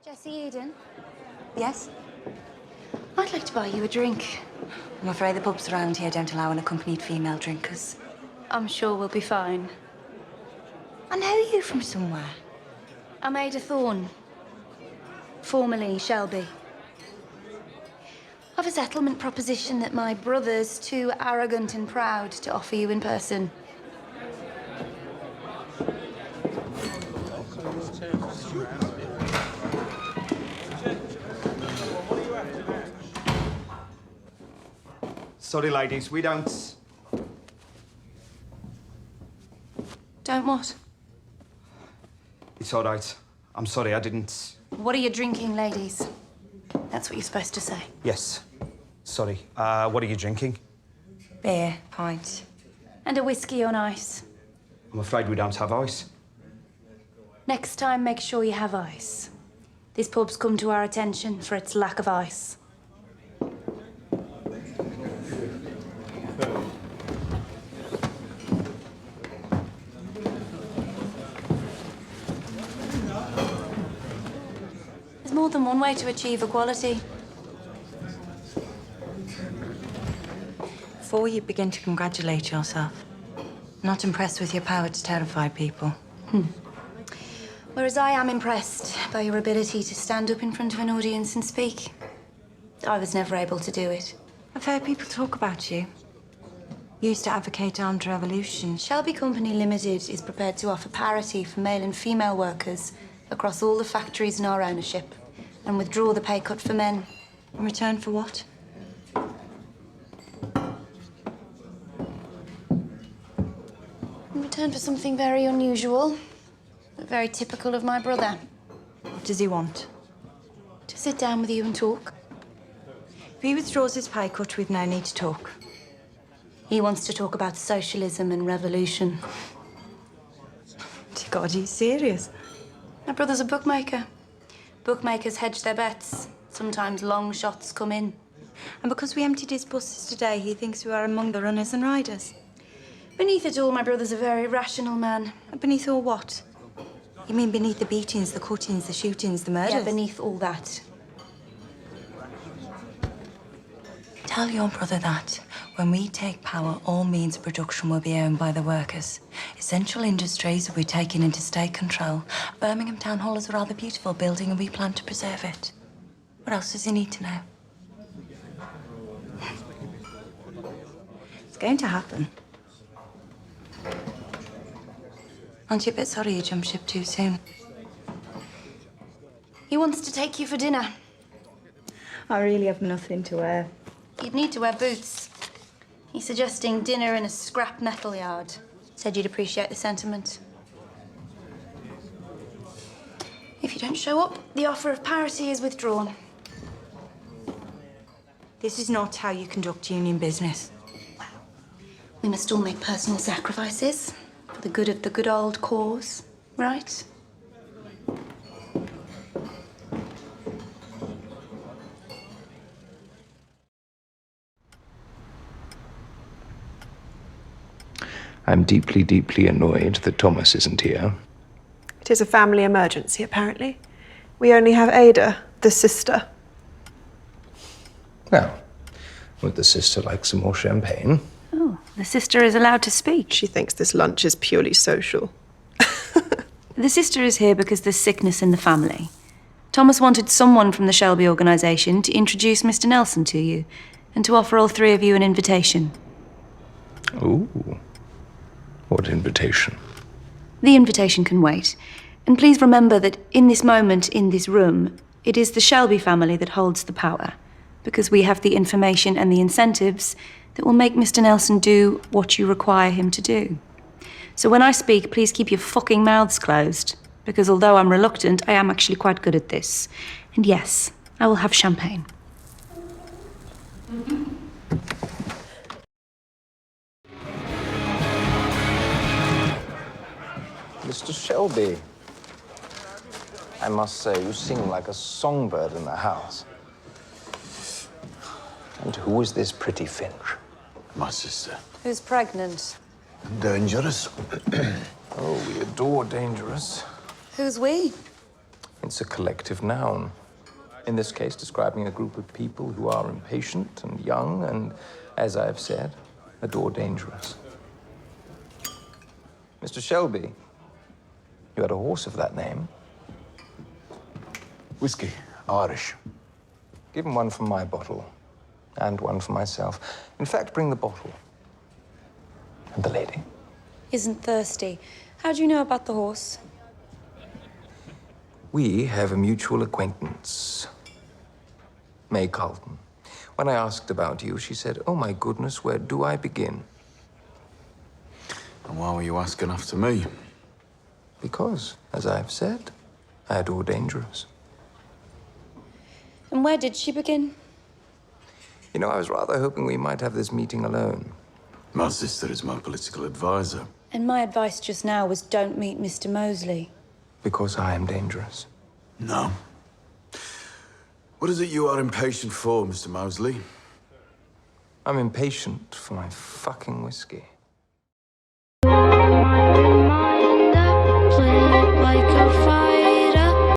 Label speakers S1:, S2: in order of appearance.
S1: Jessie Eden?
S2: Yes?
S1: I'd like to buy you a drink.
S2: I'm afraid the pubs around here don't allow unaccompanied female drinkers.
S1: I'm sure we'll be fine.
S2: I know you from somewhere.
S1: I'm Ada Thorne. Formerly Shelby. I've a settlement proposition that my brother's too arrogant and proud to offer you in person.
S3: Sorry, ladies, we don't...
S1: Don't what?
S3: It's all right. I'm sorry, I didn't...
S1: What are you drinking, ladies? That's what you're supposed to say.
S3: Yes. Sorry. What are you drinking?
S2: Beer, pint.
S1: And a whiskey on ice.
S3: I'm afraid we don't have ice.
S1: Next time, make sure you have ice. This pub's come to our attention for its lack of ice. There's more than one way to achieve equality.
S2: Before you begin to congratulate yourself, I'm not impressed with your power to terrify people.
S1: Whereas I am impressed by your ability to stand up in front of an audience and speak. I was never able to do it.
S2: I've heard people talk about you. You used to advocate armed revolution.
S1: Shelby Company Limited is prepared to offer parity for male and female workers across all the factories in our ownership and withdraw the pay cut for men.
S2: In return for what?
S1: In return for something very unusual, but very typical of my brother.
S2: What does he want?
S1: To sit down with you and talk.
S2: If he withdraws his pay cut, we've no need to talk.
S1: He wants to talk about socialism and revolution.
S2: Dear God, he's serious.
S1: My brother's a bookmaker. Bookmakers hedge their bets. Sometimes long shots come in.
S2: And because we emptied his buses today, he thinks we are among the runners and riders.
S1: Beneath it all, my brother's a very rational man.
S2: And beneath all what? You mean beneath the beatings, the cuttings, the shootings, the murders?
S1: Yeah, beneath all that.
S2: Tell your brother that when we take power, all means of production will be owned by the workers. Essential industries will be taken into state control. Birmingham Town Hall is a rather beautiful building and we plan to preserve it. What else does he need to know? It's going to happen. Aren't you a bit sorry you jumped ship too soon?
S1: He wants to take you for dinner.
S2: I really have nothing to wear.
S1: You'd need to wear boots. He's suggesting dinner in a scrap metal yard. Said you'd appreciate the sentiment. If you don't show up, the offer of parity is withdrawn.
S2: This is not how you conduct union business.
S1: We must all make personal sacrifices for the good of the good old cause, right?
S4: I'm deeply, deeply annoyed that Thomas isn't here.
S5: It is a family emergency, apparently. We only have Ada, the sister.
S4: Well, would the sister like some more champagne?
S1: Oh, the sister is allowed to speak.
S5: She thinks this lunch is purely social.
S1: The sister is here because there's sickness in the family. Thomas wanted someone from the Shelby organisation to introduce Mr. Nelson to you and to offer all three of you an invitation.
S4: Ooh. What invitation?
S1: The invitation can wait. And please remember that in this moment, in this room, it is the Shelby family that holds the power, because we have the information and the incentives that will make Mr. Nelson do what you require him to do. So when I speak, please keep your fucking mouths closed, because although I'm reluctant, I am actually quite good at this. And yes, I will have champagne.
S6: Mr. Shelby, I must say, you sing like a songbird in the house. And who is this pretty finch?
S7: My sister.
S1: Who's pregnant?
S7: Dangerous.
S6: Oh, we adore dangerous.
S1: Who's we?
S4: It's a collective noun. In this case, describing a group of people who are impatient and young and, as I have said, adore dangerous. Mr. Shelby, you had a horse of that name.
S7: Whiskey, Irish.
S4: Give him one from my bottle, and one for myself. In fact, bring the bottle. And the lady.
S1: Isn't thirsty. How do you know about the horse?
S4: We have a mutual acquaintance, May Carlton. When I asked about you, she said, "Oh my goodness, where do I begin?"
S7: And why were you asking after me?
S4: Because, as I've said, I adore dangerous.
S1: And where did she begin?
S4: You know, I was rather hoping we might have this meeting alone.
S7: My sister is my political advisor.
S1: And my advice just now was don't meet Mr. Mosley.
S4: Because I am dangerous.
S7: No. What is it you are impatient for, Mr. Mosley?
S4: I'm impatient for my fucking whiskey.